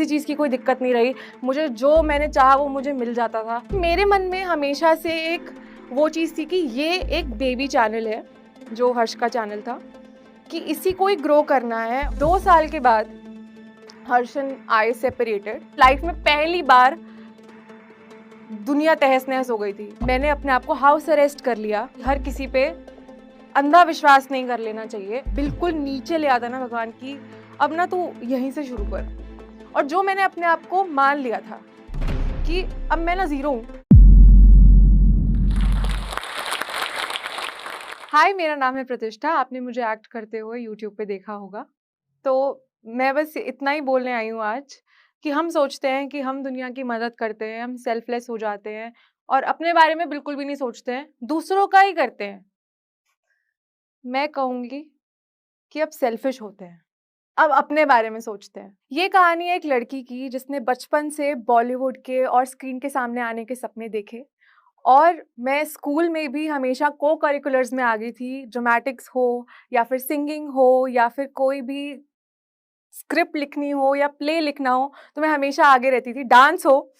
किसी चीज़ की कोई दिक्कत नहीं रही। मुझे जो मैंने चाहा वो मुझे मिल जाता था। मेरे मन में हमेशा से एक वो चीज़ थी कि ये एक बेबी चैनल है, जो हर्ष का चैनल था, कि इसी को ही ग्रो करना है। 2 साल के बाद Harsh and I separated. Life में पहली बार दुनिया तहस-नहस हो गई थी। मैंने अपने आप को हाउस अरेस्ट कर लिया। हर किसी पे अंधा विश्वास नहीं कर लेना चाहिए। बिल्कुल नीचे ले आता ना भगवान की, अब ना तू यहीं से शुरू कर। और जो मैंने अपने आप को मान लिया था कि अब मैं ना ज़ीरो हूँ। हाय, मेरा नाम है प्रतिष्ठा। आपने मुझे एक्ट करते हुए यूट्यूब पे देखा होगा। तो मैं बस इतना ही बोलने आई हूँ आज कि हम सोचते हैं कि हम दुनिया की मदद करते हैं, हम सेल्फलेस हो जाते हैं और अपने बारे में बिल्कुल भी नहीं सोचते हैं, दूसरों का ही करते हैं। मैं कहूँगी कि अब सेल्फिश होते हैं, अब अपने बारे में सोचते हैं। ये कहानी है एक लड़की की जिसने बचपन से बॉलीवुड के और स्क्रीन के सामने आने के सपने देखे और मैं स्कूल में भी हमेशा को-करिकुलर्स में आ गई थी। ड्रामेटिक्स हो या फिर सिंगिंग हो या फिर कोई भी स्क्रिप्ट लिखनी हो या प्ले लिखना हो, तो मैं हमेशा आगे रहती थी। डांस हो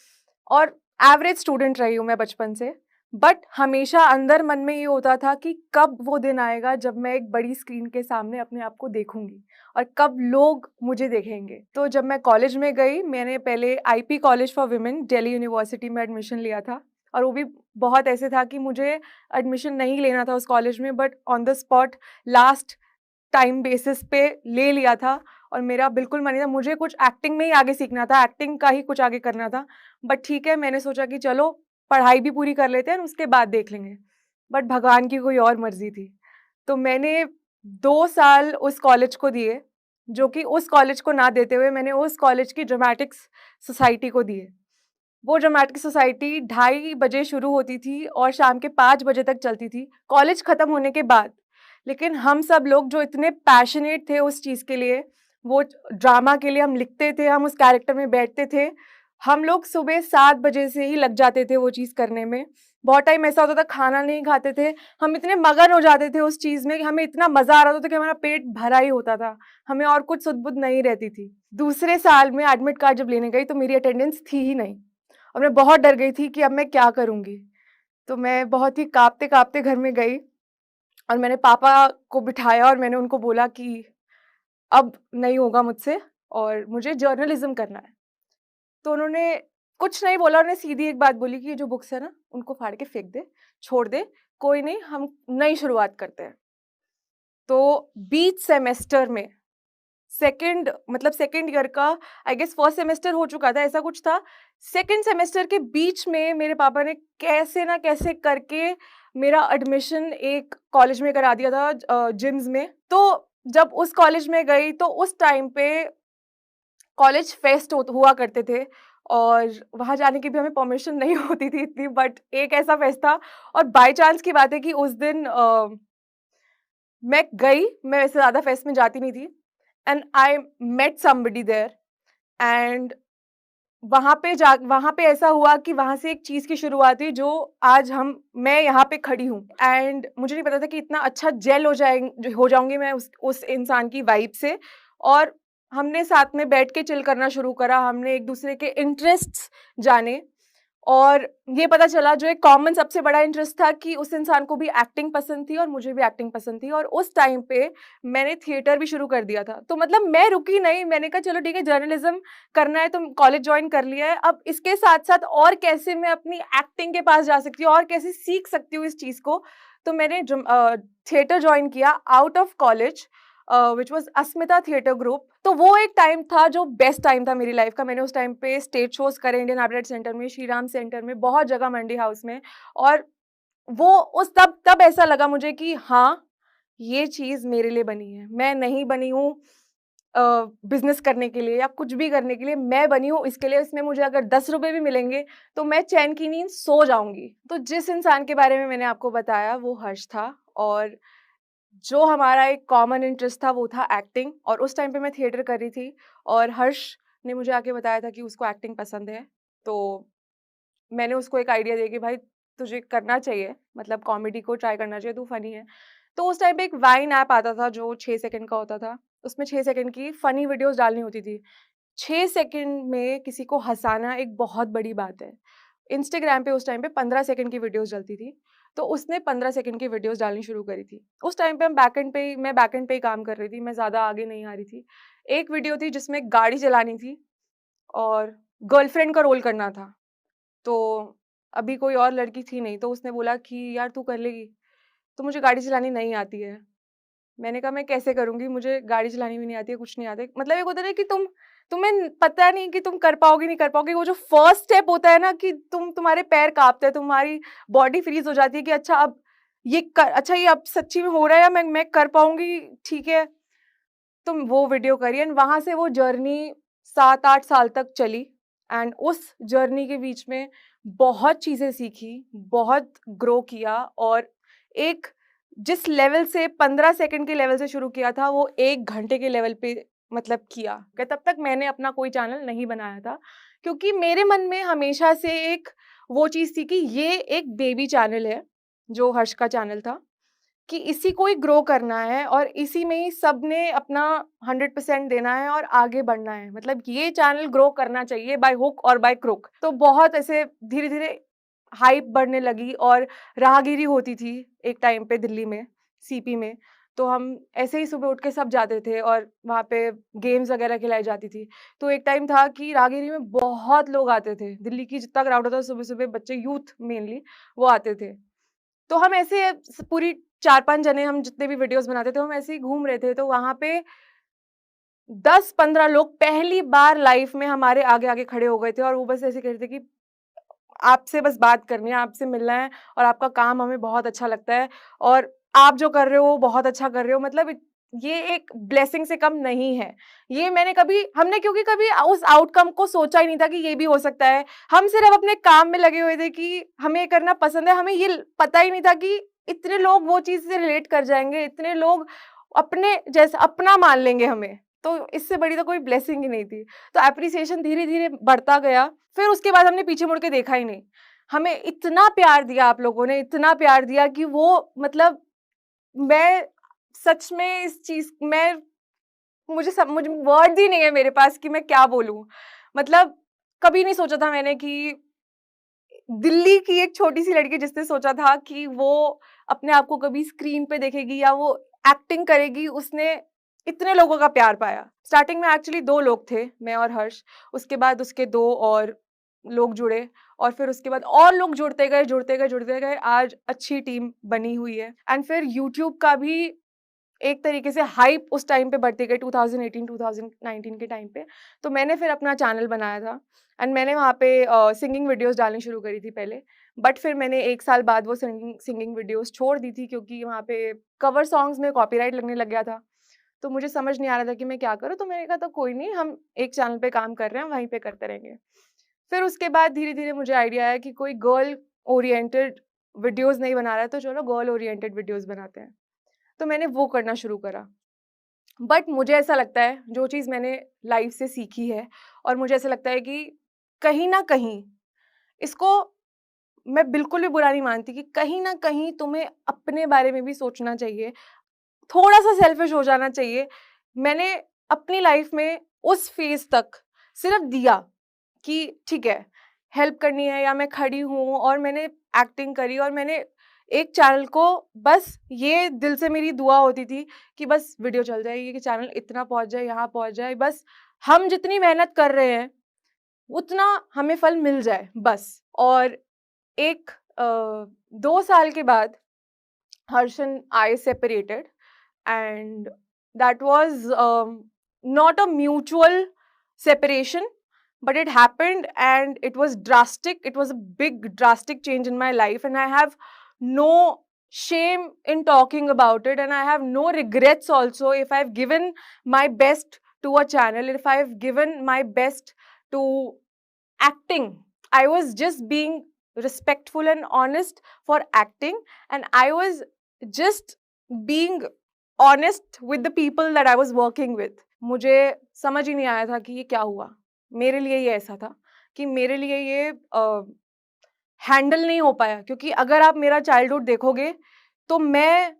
और एवरेज स्टूडेंट रही हूँ मैं बचपन से। बट हमेशा अंदर मन में ये होता था कि कब वो दिन आएगा जब मैं एक बड़ी स्क्रीन के सामने अपने आप को देखूँगी और कब लोग मुझे देखेंगे। तो जब मैं कॉलेज में गई, मैंने पहले IP college for women Delhi university में एडमिशन लिया था और वो भी बहुत ऐसे था कि मुझे एडमिशन नहीं लेना था उस कॉलेज में, but on the spot last time basis पे ले लिया था और मेरा बिल्कुल मन नहीं था। मुझे कुछ एक्टिंग में ही आगे सीखना था, एक्टिंग का ही कुछ आगे करना था। बट ठीक है, मैंने सोचा कि चलो पढ़ाई भी पूरी कर लेते हैं और उसके बाद देख लेंगे। बट भगवान की कोई और मर्ज़ी थी। तो मैंने 2 साल उस कॉलेज को दिए, जो कि उस कॉलेज को ना देते हुए मैंने उस कॉलेज की ड्रामेटिक्स सोसाइटी को दिए। वो ड्रामेटिक सोसाइटी 2:30 बजे शुरू होती थी और शाम के 5 बजे तक चलती थी, कॉलेज खत्म होने के बाद। लेकिन हम सब लोग जो इतने पैशनेट थे उस चीज़ के लिए, वो ड्रामा के लिए हम लिखते थे, हम उस कैरेक्टर में बैठते थे। हम लोग सुबह 7 बजे से ही लग जाते थे वो चीज़ करने में। बहुत टाइम ऐसा होता था खाना नहीं खाते थे, हम इतने मगन हो जाते थे उस चीज़ में कि हमें इतना मज़ा आ रहा होता था कि हमारा पेट भरा ही होता था, हमें और कुछ सुध-बुध नहीं रहती थी। दूसरे साल में एडमिट कार्ड जब लेने गई तो मेरी अटेंडेंस थी ही नहीं और मैं बहुत डर गई थी कि अब मैं क्या करूँगी? तो मैं बहुत ही काँपते-काँपते घर में गई और मैंने पापा को बिठाया और मैंने उनको बोला कि अब नहीं होगा मुझसे और मुझे जर्नलिज़्म करना है। तो उन्होंने कुछ नहीं बोला, उन्होंने सीधी एक बात बोली कि ये जो बुक्स है ना, उनको फाड़ के फेंक दे, छोड़ दे, कोई नहीं, हम नई शुरुआत करते हैं। तो बीच सेमेस्टर में सेकंड ईयर का आई गेस फर्स्ट सेमेस्टर हो चुका था, ऐसा कुछ था। सेकंड सेमेस्टर के बीच में मेरे पापा ने कैसे ना कैसे करके मेरा एडमिशन एक कॉलेज में करा दिया था, जिम्स में। तो जब उस कॉलेज में गई तो उस टाइम पे कॉलेज फेस्ट हुआ करते थे और वहाँ जाने की भी हमें परमिशन नहीं होती थी इतनी, बट एक ऐसा फेस्ट था और बाय चांस की बात है कि उस दिन मैं गई, मैं वैसे ज़्यादा फेस्ट में जाती नहीं थी and I met somebody there and वहाँ पे ऐसा हुआ कि वहाँ से एक चीज़ की शुरुआत हुई जो आज मैं यहाँ पे खड़ी हूँ एंड मुझे नहीं पता था कि इतना अच्छा जेल हो जाऊँगी मैं उस इंसान की वाइब से और हमने साथ में बैठ के चिल करना शुरू करा, हमने एक-दूसरे के इंटरेस्ट्स जाने और ये पता चला जो एक कॉमन सबसे बड़ा इंटरेस्ट था कि उस इंसान को भी एक्टिंग पसंद थी और मुझे भी एक्टिंग पसंद थी और उस टाइम पे मैंने थिएटर भी शुरू कर दिया था। तो मतलब मैं रुकी नहीं, मैंने कहा चलो ठीक है जर्नलिज़्म करना है तो कॉलेज जॉइन कर लिया है। अब इसके साथ-साथ और कैसे मैं अपनी एक्टिंग के पास जा सकती हूँ और कैसे सीख सकती हूँ इस चीज़ को। तो मैंने थिएटर जॉइन किया out of college, which was Asmita theatre group. तो वो एक टाइम था जो बेस्ट टाइम था मेरी लाइफ का। मैंने उस टाइम पे स्टेज शोज़ करे इंडियन आर्ट सेंटर में, श्री राम सेंटर में, बहुत जगह मंडी हाउस में और वो उस तब ऐसा लगा मुझे कि हाँ, ये चीज़ मेरे लिए बनी है। मैं नहीं बनी हूँ बिज़नेस करने के लिए या कुछ भी करने के लिए, मैं बनी हूँ इसके लिए, इसमें मुझे अगर 10 रुपए भी मिलेंगे, तो मैं चैन की नींद सो जाऊँगी। तो जिस इंसान के बारे में मैंने आपको बताया वो हर्ष था और जो हमारा एक कॉमन इंटरेस्ट था वो था एक्टिंग और उस टाइम पे मैं थिएटर कर रही थी और हर्ष ने मुझे आके बताया था कि उसको एक्टिंग पसंद है। तो मैंने उसको एक आइडिया दिया कि भाई तुझे करना चाहिए, मतलब कॉमेडी को ट्राई करना चाहिए, तू फ़नी है। तो उस टाइम पे एक वाइन ऐप आता था जो 6 सेकंड का होता था। उसमें 6 सेकंड की फ़नी वीडियोज़ डालनी होती थी। 6 सेकंड में किसी को हँसाना एक बहुत बड़ी बात है। इंस्टाग्राम पे उस टाइम पे 15 सेकंड की वीडियोज़ डलती थी, तो उसने 15 सेकंड की वीडियोज़ डालनी शुरू करी थी। उस टाइम पे मैं बैकएंड पे ही काम कर रही थी, मैं ज़्यादा आगे नहीं आ रही थी। एक वीडियो थी जिसमें गाड़ी चलानी थी और गर्लफ्रेंड का रोल करना था। तो अभी कोई और लड़की थी नहीं, तो उसने बोला कि यार तू कर लेगी? तो मुझे गाड़ी चलानी नहीं आती है। मैंने कहा मैं कैसे करूँगी? मुझे गाड़ी चलानी भी नहीं आती है, कुछ नहीं आता है। मतलब एक होता है ना कि तुम्हें पता नहीं कि तुम कर पाओगे, नहीं कर पाओगे। वो जो फर्स्ट स्टेप होता है ना कि तुम्हारे पैर काँपते हैं, तुम्हारी बॉडी फ्रीज़ हो जाती है कि अच्छा ये अब सच्ची में हो रहा है या मैं कर पाऊँगी, ठीक है। तुम वो वीडियो करी एंड वहाँ से वो जर्नी 7-8 साल तक चली एंड उस जर्नी के बीच में बहुत चीज़ें सीखी, बहुत ग्रो किया और एक जिस लेवल से 15 सेकंड के लेवल से शुरू किया था, वो 1 घंटे के लेवल पे मतलब किया। तब तक मैंने अपना कोई चैनल नहीं बनाया था, क्योंकि मेरे मन में हमेशा से एक वो चीज़ थी कि ये एक बेबी चैनल है, जो हर्ष का चैनल था। कि इसी को ही ग्रो करना है और इसी में ही सबने अपना 100% देना है और आगे बढ़ना है। मतलब ये चैनल ग्रो करना चाहिए बाय हुक और बाय क्रुक। तो बहुत ऐसे धीरे-धीरे हाइप बढ़ने लगी और राहगीरी होती थी एक टाइम पे दिल्ली में, सीपी में। तो हम ऐसे ही सुबह उठ के सब जाते थे और वहाँ पे गेम्स वगैरह खिलाई जाती थी। तो एक टाइम था कि राहगीरी में बहुत लोग आते थे। दिल्ली की जितना क्राउड होता था सुबह-सुबह बच्चे यूथ मेनली वो आते थे। तो हम ऐसे पूरी 4-5 जने हम जितने भी वीडियोज़ बनाते थे, हम ऐसे ही घूम रहे थे, तो वहाँ पे 10-15 लोग पहली बार लाइफ़ में हमारे आगे-आगे खड़े हो गए थे और वो बस ऐसे कह रहे थे कि आपसे बस बात करनी है, आपसे मिलना है और आपका काम हमें बहुत अच्छा लगता है और आप जो कर रहे हो, वो बहुत अच्छा कर रहे हो। मतलब ये एक ब्लेसिंग से कम नहीं है। ये हमने क्योंकि कभी उस आउटकम को सोचा ही नहीं था कि ये भी हो सकता है। हम सिर्फ़ अपने काम में लगे हुए थे कि हमें ये करना पसंद है। हमें ये पता ही नहीं था कि इतने लोग वो चीज़ से रिलेट कर जाएँगे, इतने लोग अपने जैसा अपना मान लेंगे हमें। तो इससे बड़ी तो कोई ब्लेसिंग ही नहीं थी। तो एप्रिसिएशन धीरे-धीरे बढ़ता गया। फिर उसके बाद हमने पीछे मुड़ के देखा ही नहीं। हमें इतना प्यार दिया आप लोगों ने, इतना प्यार दिया कि वो मतलब मैं सच में इस चीज़ मैं मुझे वर्ड्स ही नहीं है मेरे पास कि मैं क्या बोलूँ। मतलब कभी नहीं सोचा था मैंने कि दिल्ली की एक छोटी-सी लड़की जिसने सोचा था कि वो अपने आप को कभी स्क्रीन पे देखेगी या वो एक्टिंग करेगी, उसने इतने लोगों का प्यार पाया। स्टार्टिंग में एक्चुअली 2 लोग थे, मैं और हर्ष। उसके बाद उसके 2 और लोग जुड़े और फिर उसके बाद और लोग जुड़ते गए, जुड़ते गए, जुड़ते गए। आज अच्छी टीम बनी हुई है एंड फिर यूट्यूब का भी एक तरीके से हाइप उस टाइम पे बढ़ती गई 2018-2019 के टाइम पे। तो मैंने फिर अपना चैनल बनाया था एंड मैंने वहाँ पे सिंगिंग वीडियोज़ डालनी शुरू करी थी पहले। बट फिर मैंने 1 साल बाद वो सिंगिंग वीडियोज़ छोड़ दी थी क्योंकि वहाँ पे कवर सॉन्ग्स में कॉपीराइट लगने लग गया था। तो मुझे समझ नहीं आ रहा था कि मैं क्या करूँ? तो मैंने कहा था कोई नहीं, हम एक चैनल पे काम कर रहे हैं, वहीं पे करते रहेंगे। फिर उसके बाद धीरे-धीरे मुझे आइडिया आया कि कोई गर्ल ओरिएंटेड वीडियोज़ नहीं बना रहा है, तो चलो गर्ल ओरिएंटेड वीडियोज़ बनाते हैं। तो मैंने वो करना शुरू करा। बट मुझे ऐसा लगता है, जो चीज़ मैंने लाइफ़ से सीखी है और मुझे ऐसा लगता है कि कहीं न कहीं इसको मैं बिल्कुल भी बुरा नहीं मानती कि कहीं न कहीं तुम्हें अपने बारे में भी सोचना चाहिए। थोड़ा-सा सेल्फिश हो जाना चाहिए। मैंने अपनी लाइफ़ में उस फ़ेज़ तक सिर्फ़ दिया कि ठीक है, हेल्प करनी है या मैं खड़ी हूँ और मैंने एक्टिंग करी और मैंने एक चैनल को बस ये दिल से मेरी दुआ होती थी कि बस वीडियो चल जाए, ये कि चैनल इतना पहुँच जाए, यहाँ पहुँच जाए, बस हम जितनी मेहनत कर रहे हैं, उतना हमें फल मिल जाए, बस। और एक 2 साल के बाद Harsh and I separated and that was not a mutual separation, but it happened and it was drastic. It was a big drastic change in my life and I have no shame in talking about it and I have no regrets also if I've given my best to a channel, if I've given my best to acting. I was just being respectful and honest for acting and I was just being honest with the people that I was working with. मुझे समझ ही नहीं आया था कि ये क्या हुआ। मेरे लिए ये ऐसा था कि मेरे लिए ये हैंडल नहीं हो पाया क्योंकि अगर आप मेरा चाइल्डहुड देखोगे तो मैं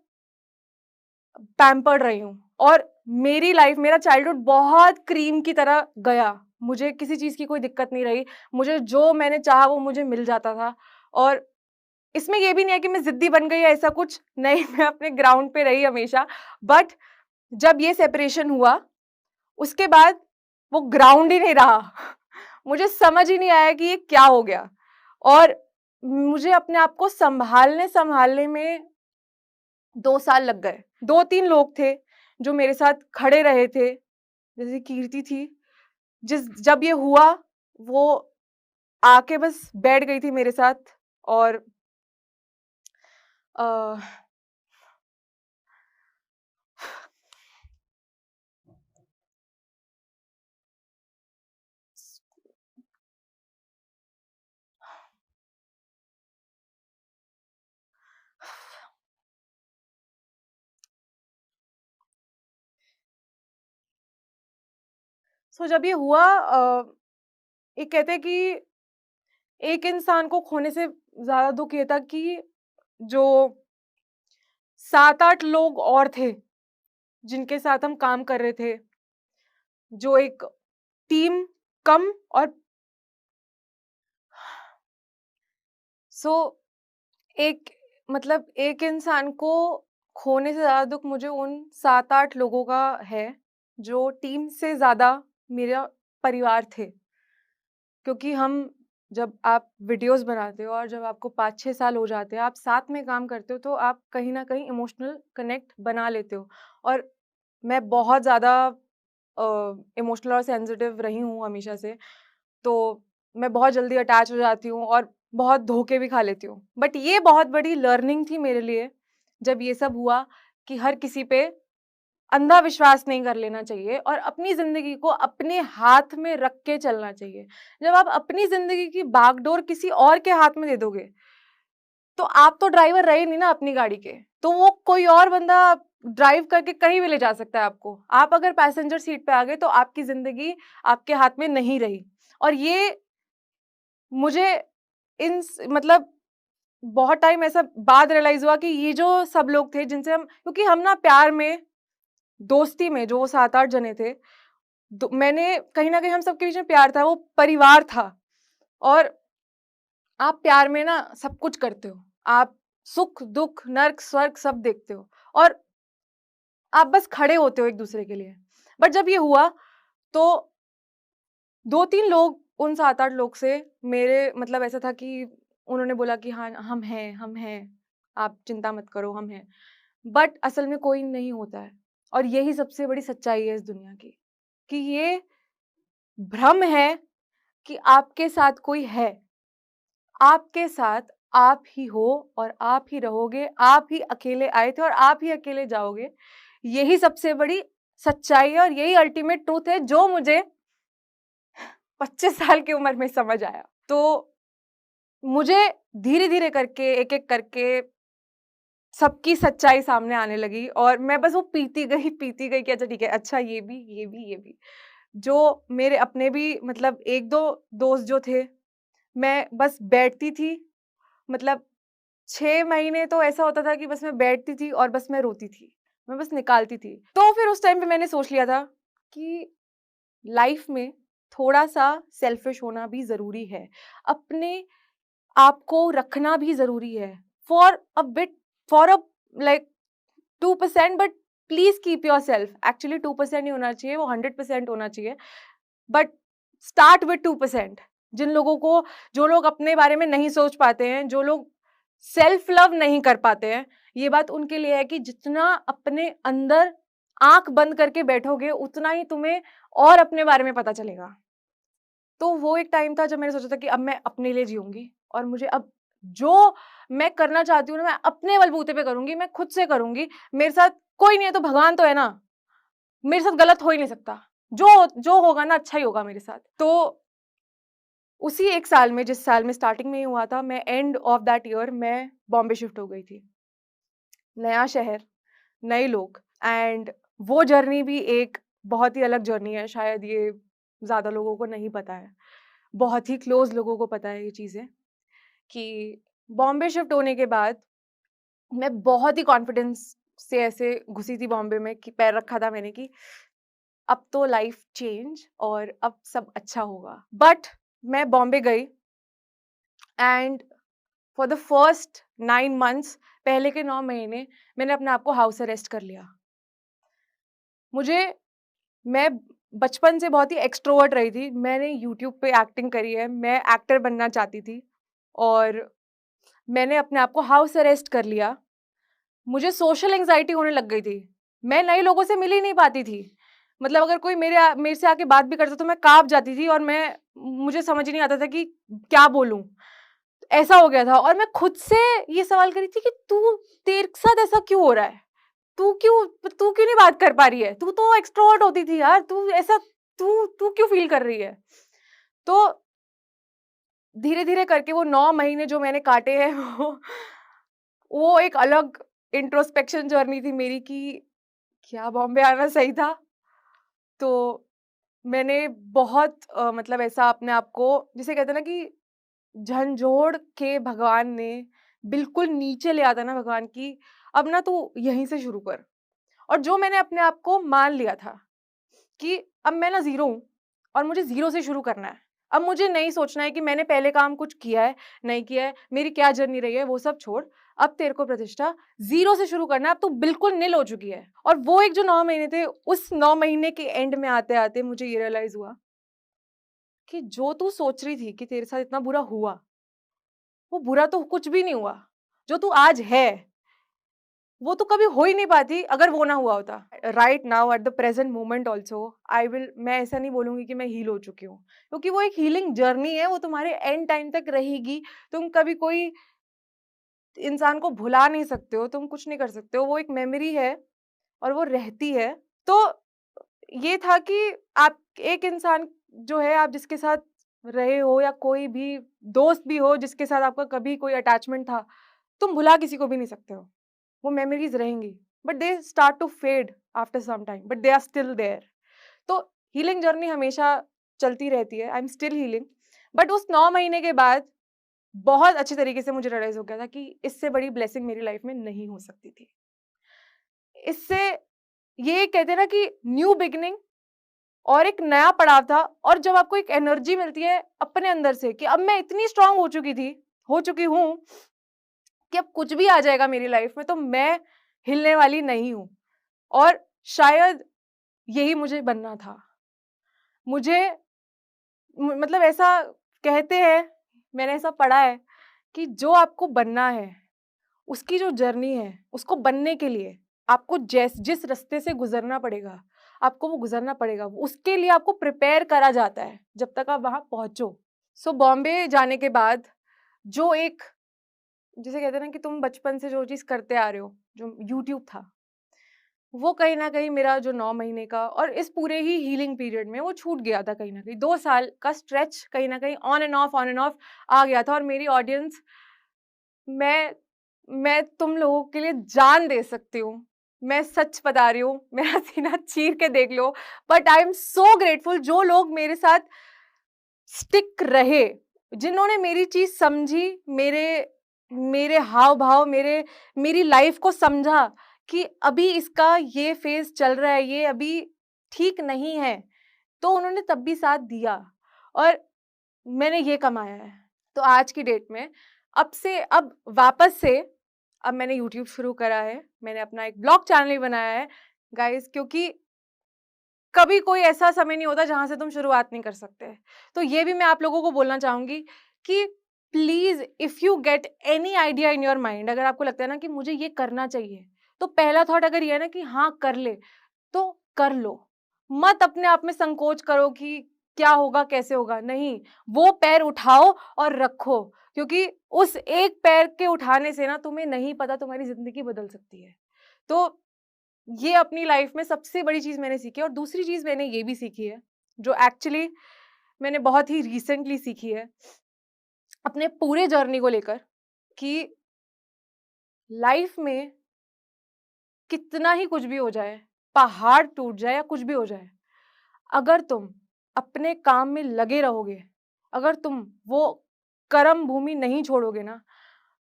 पैम्पर्ड रही हूँ। और मेरी लाइफ, मेरा चाइल्डहुड बहुत क्रीम की तरह गया। मुझे किसी चीज़ की कोई दिक्कत नहीं रही। मुझे जो मैंने चाहा वो मुझे मिल जाता था। और इसमें ये भी नहीं है कि मैं ज़िद्दी बन गई या ऐसा कुछ, नहीं, मैं अपने ग्राउंड पे रही हमेशा। बट जब ये सेपरेशन हुआ, उसके बाद वो ग्राउंड ही नहीं रहा। मुझे समझ ही नहीं आया कि ये क्या हो गया। और मुझे अपने आप को सँभालने में 2 साल लग गए। 2-3 लोग थे जो मेरे साथ खड़े रहे थे, जैसे कीर्ति थी, जब ये हुआ, वो आके बस बैठ गई थी मेरे साथ। और अ, सो जब ये हुआ, ये कहते हैं कि एक इंसान को खोने से ज़्यादा दुःख ये था कि जो 7-8 लोग और थे, जिनके साथ हम काम कर रहे थे, जो एक टीम कम और सो एक मतलब एक इंसान को खोने से ज़्यादा दुःख मुझे उन 7-8 लोगों का है, जो टीम से ज़्यादा मेरा परिवार थे। क्योंकि हम जब आप वीडियोज़ बनाते हो और जब आपको 5-6 साल हो जाते हैं, आप साथ में काम करते हो, तो आप कहीं न कहीं इमोशनल कनेक्ट बना लेते हो। और मैं बहुत ज़्यादा इमोशनल और सेंसिटिव रही हूँ हमेशा से, तो मैं बहुत जल्दी अटैच हो जाती हूँ और बहुत धोखे भी खा लेती हूँ। बट ये बहुत बड़ी लर्निंग थी मेरे लिए, जब ये सब हुआ, कि हर किसी पे अंधा विश्वास नहीं कर लेना चाहिए और अपनी ज़िंदगी को अपने हाथ में रख के चलना चाहिए। जब आप अपनी ज़िंदगी की बागडोर किसी और के हाथ में दे दोगे, तो आप तो ड्राइवर रहे नहीं ना अपनी गाड़ी के, तो वो कोई और बंदा ड्राइव करके कहीं भी ले जा सकता है आपको। आप अगर पैसेंजर सीट पे आ गए, तो आपकी ज़िंदगी आपके हाथ में नहीं रही। और ये मुझे मतलब बहुत टाइम ऐसा बाद रियलाइज़ हुआ कि ये जो सब लोग थे जिनसे हम, क्योंकि हम ना प्यार में, दोस्ती में, जो 7-8 जने थे, मैंने कहीं न कहीं हम सबके बीच में प्यार था, वो परिवार था। और आप प्यार में ना सब कुछ करते हो। आप सुख-दुःख, नर्क-स्वर्ग सब देखते हो और आप बस खड़े होते हो एक-दूसरे के लिए। बट जब ये हुआ, तो 2-3 लोग उन 7-8 लोग से मेरे मतलब ऐसा था कि उन्होंने बोला कि हाँ, हम हैं, आप चिंता मत करो, हम हैं। बट असल में कोई नहीं होता है। और यही सबसे बड़ी सच्चाई है इस दुनिया की, कि ये भ्रम है कि आपके साथ कोई है। आपके साथ आप ही हो और आप ही रहोगे, आप ही अकेले आए थे और आप ही अकेले जाओगे। यही सबसे बड़ी सच्चाई है और यही अल्टीमेट ट्रूथ है, जो मुझे 25 साल की उम्र में समझ आया। तो मुझे धीरे-धीरे करके, एक-एक करके सबकी सच्चाई सामने आने लगी और मैं बस वो पीती गई कि अच्छा ठीक है, अच्छा ये भी, ये भी, ये भी। जो मेरे अपने भी मतलब 1-2 दोस्त जो थे, मैं बस बैठती थी, मतलब 6 महीने तो ऐसा होता था कि बस मैं बैठती थी और बस मैं रोती थी। मैं बस निकालती थी। तो फिर उस टाइम पे मैंने सोच लिया था कि लाइफ में थोड़ा-सा सेल्फिश होना भी ज़रूरी है। अपने आप को रखना भी ज़रूरी है। For a bit, for a like 2%, but please keep yourself. Actually 2% नहीं होना चाहिए, वो 100% होना चाहिए। But start with 2%। जिन लोगों को, जो लोग अपने बारे में नहीं सोच पाते हैं, जो लोग सेल्फ लव नहीं कर पाते हैं, ये बात उनके लिए है कि जितना अपने अंदर आँख बंद करके बैठोगे, उतना ही तुम्हें और अपने बारे में पता चलेगा। तो वो एक टाइम था जब मैंने सोचा था कि अब मैं अपने लिए जीऊँगी और मुझे अब जो मैं करना चाहती हूँ ना, मैं अपने बलबूते पे करूँगी, मैं खुद से करूँगी। मेरे साथ कोई नहीं है तो भगवान तो है ना, मेरे साथ गलत हो ही नहीं सकता। जो होगा ना अच्छा ही होगा मेरे साथ। तो उसी 1 साल में, जिस साल में स्टार्टिंग में ही हुआ था, मैं एंड ऑफ दैट ईयर मैं बॉम्बे शिफ्ट हो गई थी। नया शहर, नए लोग एंड वो जर्नी भी एक बहुत ही अलग जर्नी है, शायद ये ज़्यादा लोगों को नहीं पता है। बहुत ही क्लोज़ लोगों को पता है ये चीज़ें, कि बॉम्बे शिफ्ट होने के बाद मैं बहुत ही कॉन्फिडेंस से ऐसे घुसी थी बॉम्बे में कि पैर रखा था मैंने कि अब तो लाइफ चेंज और अब सब अच्छा होगा। बट मैं बॉम्बे गई and for the first 9 months, पहले के 9 महीने मैंने अपने आप को हाउस अरेस्ट कर लिया। मुझे मैं बचपन से बहुत ही एक्सट्रोवर्ट रही थी। मैंने यूट्यूब पे एक्टिंग करी है, मैं एक्टर बनना चाहती थी और मैंने अपने आप को हाउस अरेस्ट कर लिया। मुझे सोशल एंग्जायटी होने लग गई थी। मैं नए लोगों से मिल ही नहीं पाती थी। मतलब अगर कोई मेरे से आके बात भी करता तो मैं काँप जाती थी और मुझे समझ ही नहीं आता था कि क्या बोलूँ? ऐसा हो गया था और मैं खुद से ये सवाल कर रही थी कि तेरे साथ ऐसा क्यों हो रहा है? तू क्यों नहीं बात कर पा रही है? तू तो एक्सट्रोवर्ट होती थी यार, तू क्यों फ़ील कर रही है? तो धीरे-धीरे करके वो 9 महीने जो मैंने काटे हैं वो एक अलग इंट्रोस्पेक्शन जर्नी थी मेरी कि क्या बॉम्बे आना सही था? तो मैंने बहुत मतलब ऐसा अपने आप को, जिसे कहते हैं ना कि झंझोड़ के भगवान ने बिल्कुल नीचे ले आता ना भगवान की, अब ना तू यहीं से शुरू कर। और जो मैंने अपने आप को मान लिया था कि अब मैं ना ज़ीरो हूँ और मुझे ज़ीरो से शुरू करना है। अब मुझे नहीं सोचना है कि मैंने पहले काम कुछ किया है, नहीं किया है, मेरी क्या जर्नी रही है, वो सब छोड़। अब तेरे को प्रतिष्ठा ज़ीरो से शुरू करना है, अब तू बिल्कुल निल हो चुकी है। और वो एक जो 9 महीने थे, उस 9 महीने के एंड में आते-आते मुझे ये रियलाइज़ हुआ कि जो तू सोच रही थी कि तेरे साथ इतना बुरा हुआ, वो बुरा तो कुछ भी नहीं हुआ। जो तू आज है, वो तो कभी हो ही नहीं पाती अगर वो ना हुआ होता। Right now at the present moment also मैं ऐसा नहीं बोलूँगी कि मैं हील हो चुकी हूँ, क्योंकि वो एक हीलिंग जर्नी है, वो तुम्हारे एंड टाइम तक रहेगी। तुम कभी कोई इंसान को भुला नहीं सकते हो, तुम कुछ नहीं कर सकते हो, वो एक मेमोरी है और वो रहती है। तो ये था कि आप एक इंसान जो है, आप जिसके साथ रहे हो या कोई भी दोस्त भी हो जिसके साथ आपका कभी कोई अटैचमेंट था, तुम भुला किसी को भी नहीं सकते हो। वो मेमोरीज रहेंगी, but they start to fade after some time, but they are still there. तो हीलिंग जर्नी हमेशा चलती रहती है, I am still healing. But उस 9 महीने के बाद बहुत अच्छे तरीके से मुझे रियलाइज़ हो गया था कि इससे बड़ी ब्लेसिंग मेरी लाइफ में नहीं हो सकती थी। इससे ये कहते हैं ना कि न्यू बिगिनिंग और एक नया पड़ाव था। और जब आपको एक एनर्जी मिलती है अपने अंदर से कि अब मैं इतनी स्ट्रांग हो चुकी हूँ कि अब कुछ भी आ जाएगा मेरी लाइफ में तो मैं हिलने वाली नहीं हूँ। और शायद यही मुझे बनना था। मुझे मतलब ऐसा कहते हैं, मैंने ऐसा पढ़ा है कि जो आपको बनना है, उसकी जो जर्नी है, उसको बनने के लिए आपको जिस रास्ते से गुज़रना पड़ेगा, आपको वो गुज़रना पड़ेगा। उसके लिए आपको प्रिपेयर करा जाता है, जब तक आप वहाँ पहुँचो। सो बॉम्बे जाने के बाद जो एक, जिसे कहते हैं ना कि तुम बचपन से जो चीज़ करते आ रहे हो, जो यूट्यूब था, वो कहीं न कहीं मेरा जो 9 महीने का और इस पूरे ही हीलिंग पीरियड में वो छूट गया था कहीं न कहीं। 2 साल का स्ट्रेच कहीं न कहीं ऑन एंड ऑफ आ गया था। और मेरी ऑडियंस, मैं मैं तुम लोगों के लिए जान दे सकती हूँ। मैं सच बता रही हूँ, मेरा सीना चीर के देख लो। But I am so grateful जो लोग मेरे साथ स्टिक रहे, जिन्होंने मेरी चीज़ समझी, मेरे मेरे हाव-भाव, मेरी लाइफ़ को समझा कि अभी इसका ये फ़ेज़ चल रहा है, ये अभी ठीक नहीं है, तो उन्होंने तब भी साथ दिया और मैंने ये कमाया है। तो आज की डेट में अब वापस से अब मैंने यूट्यूब शुरू करा है, मैंने अपना एक ब्लॉग चैनल भी बनाया है गाइज़, क्योंकि कभी कोई ऐसा समय नहीं होता जहाँ से तुम शुरुआत नहीं कर सकते। तो ये भी मैं आप लोगों को बोलना चाहूँगी कि please if you get any idea in your mind, अगर आपको लगता है ना कि मुझे ये करना चाहिए, तो पहला थॉट अगर ये है ना कि हाँ, कर ले, तो कर लो। मत अपने आप में संकोच करो कि क्या होगा, कैसे होगा? नहीं, वो पैर उठाओ और रखो, क्योंकि उस एक पैर के उठाने से ना तुम्हें नहीं पता तुम्हारी ज़िंदगी बदल सकती है। तो ये अपनी लाइफ में सबसे बड़ी चीज़ मैंने सीखी है। और दूसरी चीज़ मैंने ये भी सीखी है, जो एक्चुअली मैंने बहुत ही रिसेंटली सीखी है, अपने पूरे जर्नी को लेकर, कि लाइफ में कितना ही कुछ भी हो जाए, पहाड़ टूट जाए या कुछ भी हो जाए, अगर तुम अपने काम में लगे रहोगे, अगर तुम वो कर्म भूमि नहीं छोड़ोगे ना,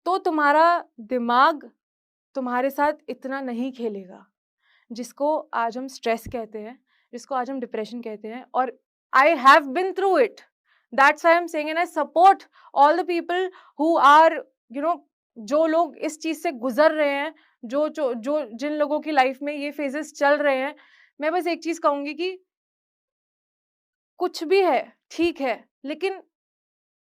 तो तुम्हारा दिमाग, तुम्हारे साथ इतना नहीं खेलेगा, जिसको आज हम स्ट्रेस कहते हैं, जिसको आज हम डिप्रेशन कहते हैं। और I have been through it, that's why I am saying, and I support all the people who are you know, जो लोग इस चीज से गुजर रहे हैं, जो जिन लोगों की लाइफ में ये फेजेस चल रहे हैं। मैं बस एक चीज कहूंगी कि कुछ भी है ठीक है, लेकिन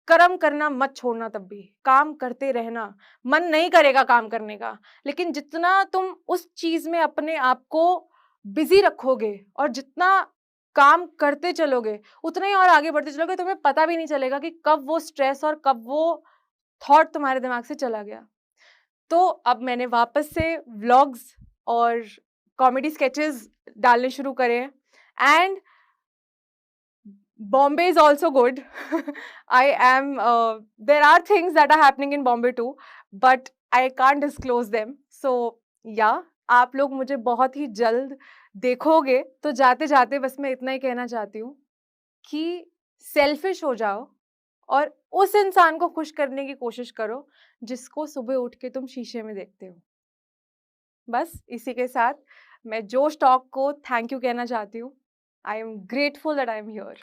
कर्म करना मत छोड़ना, तब भी काम करते रहना। मन नहीं करेगा काम करने का, लेकिन जितना तुम उस चीज में अपने आप को बिजी रखोगे और जितना काम करते चलोगे, उतना ही और आगे बढ़ते चलोगे। तुम्हें पता भी नहीं चलेगा कि कब वो स्ट्रेस और कब वो थॉट तुम्हारे दिमाग से चला गया। तो अब मैंने वापस से व्लॉग्स और कॉमेडी स्केचेस डालने शुरू करे हैं, and Bombay is also good. There are things that are happening in Bombay too, but I can't disclose them. So, yeah, आप लोग मुझे बहुत ही जल्द देखोगे। तो जाते जाते बस मैं इतना ही कहना चाहती हूँ कि सेल्फिश हो जाओ और उस इंसान को खुश करने की कोशिश करो जिसको सुबह उठ के तुम शीशे में देखते हो। बस इसी के साथ मैं जोश टॉक को थैंक यू कहना चाहती हूँ। I am grateful that I am here.